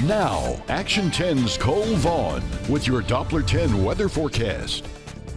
Now, Action 10's Cole Vaughn with your Doppler 10 weather forecast.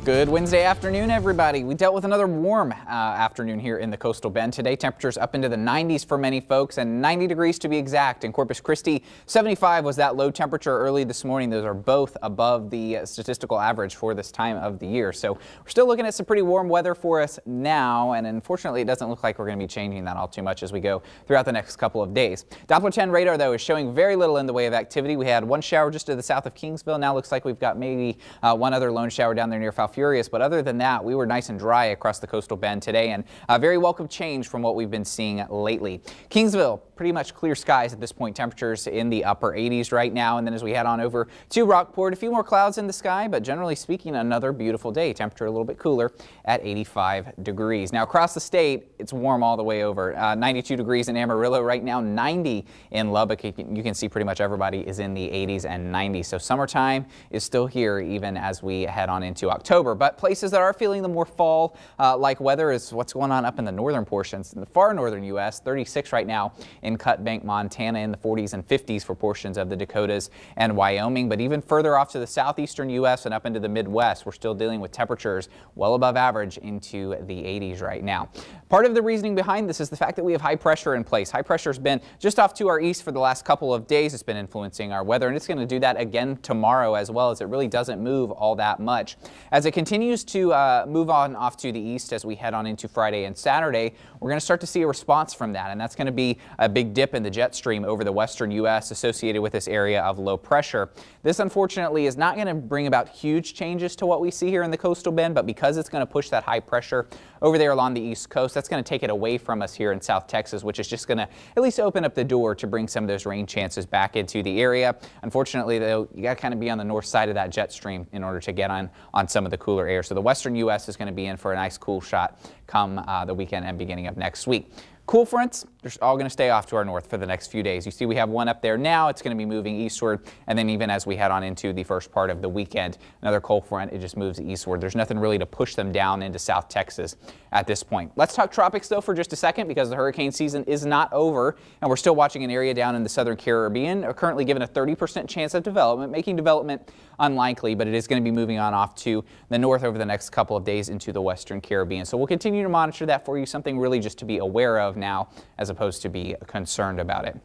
Good Wednesday afternoon, everybody. We dealt with another warm afternoon here in the coastal bend. Today, temperatures up into the 90s for many folks, and 90 degrees to be exact. In Corpus Christi, 75 was that low temperature early this morning. Those are both above the statistical average for this time of the year. So we're still looking at some pretty warm weather for us now, and unfortunately, it doesn't look like we're going to be changing that all too much as we go throughout the next couple of days. Doppler 10 radar, though, is showing very little in the way of activity. We had one shower just to the south of Kingsville. Now looks like we've got maybe one other lone shower down there near Falfurrias. But other than that, we were nice and dry across the coastal bend today, and a very welcome change from what we've been seeing lately. Kingsville, pretty much clear skies at this point. Temperatures in the upper 80s right now. And then as we head on over to Rockport, a few more clouds in the sky, but generally speaking, another beautiful day. Temperature a little bit cooler at 85 degrees. Now across the state, it's warm all the way over. 92 degrees in Amarillo right now, 90 in Lubbock. You can see pretty much everybody is in the 80s and 90s. So summertime is still here even as we head on into October. But places that are feeling the more fall-like weather is what's going on up in the northern portions. In the far northern U.S., 36 right now in Cut Bank, Montana, in the 40s and 50s for portions of the Dakotas and Wyoming. But even further off to the southeastern U.S. and up into the Midwest, we're still dealing with temperatures well above average into the 80s right now. Part of the reasoning behind this is the fact that we have high pressure in place. High pressure has been just off to our east for the last couple of days. It's been influencing our weather, and it's going to do that again tomorrow as well, as it really doesn't move all that much. As it continues to move on off to the east as we head on into Friday and Saturday, we're going to start to see a response from that, and that's going to be a big dip in the jet stream over the western U.S. associated with this area of low pressure. This, unfortunately, is not going to bring about huge changes to what we see here in the coastal bend, but because it's going to push that high pressure over there along the east coast, that's going to take it away from us here in South Texas, which is just going to at least open up the door to bring some of those rain chances back into the area. Unfortunately, though, you got to kind of be on the north side of that jet stream in order to get on some of the cooler air. So the western U.S. is going to be in for a nice cool shot come the weekend and beginning of next week. Cool fronts, they're all going to stay off to our north for the next few days. You see we have one up there now. It's going to be moving eastward, and then even as we head on into the first part of the weekend, another cold front, it just moves eastward. There's nothing really to push them down into South Texas at this point. Let's talk tropics, though, for just a second, because the hurricane season is not over, and we're still watching an area down in the southern Caribbean, currently given a 30% chance of development, making development unlikely, but it is going to be moving on off to the north over the next couple of days into the western Caribbean. So we'll continue to monitor that for you, something really just to be aware of now as opposed to be concerned about it.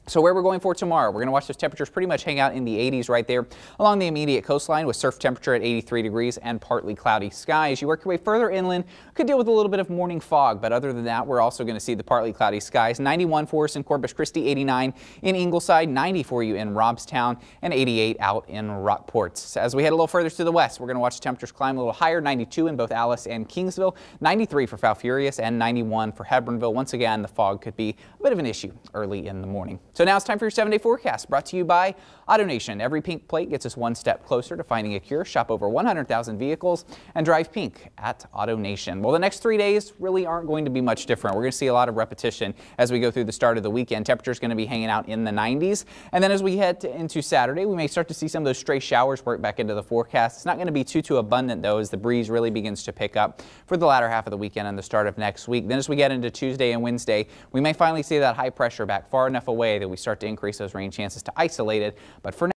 So where we're going for tomorrow, we're going to watch those temperatures pretty much hang out in the 80s right there along the immediate coastline, with surf temperature at 83 degrees and partly cloudy sky. As you work your way further inland, could deal with a little bit of morning fog, but other than that, we're also going to see the partly cloudy skies. 91 for us in Corpus Christi, 89 in Ingleside, 90 for you in Robstown, and 88 out in Rockport. So as we head a little further to the west, we're going to watch temperatures climb a little higher, 92 in both Alice and Kingsville, 93 for Falfurrias, and 91 for Hebbronville. Once again, the fog could be a bit of an issue early in the morning. So now it's time for your 7-day forecast, brought to you by AutoNation. Every pink plate gets us one step closer to finding a cure. Shop over 100,000 vehicles and drive pink at AutoNation. Well, the next 3 days really aren't going to be much different. We're going to see a lot of repetition as we go through the start of the weekend. Temperatures going to be hanging out in the 90s. And then as we head into Saturday, we may start to see some of those stray showers work back into the forecast. It's not going to be too abundant, though, as the breeze really begins to pick up for the latter half of the weekend and the start of next week. Then as we get into Tuesday and Wednesday, we may finally see that high pressure back far enough away that we start to increase those rain chances to isolated. But for now,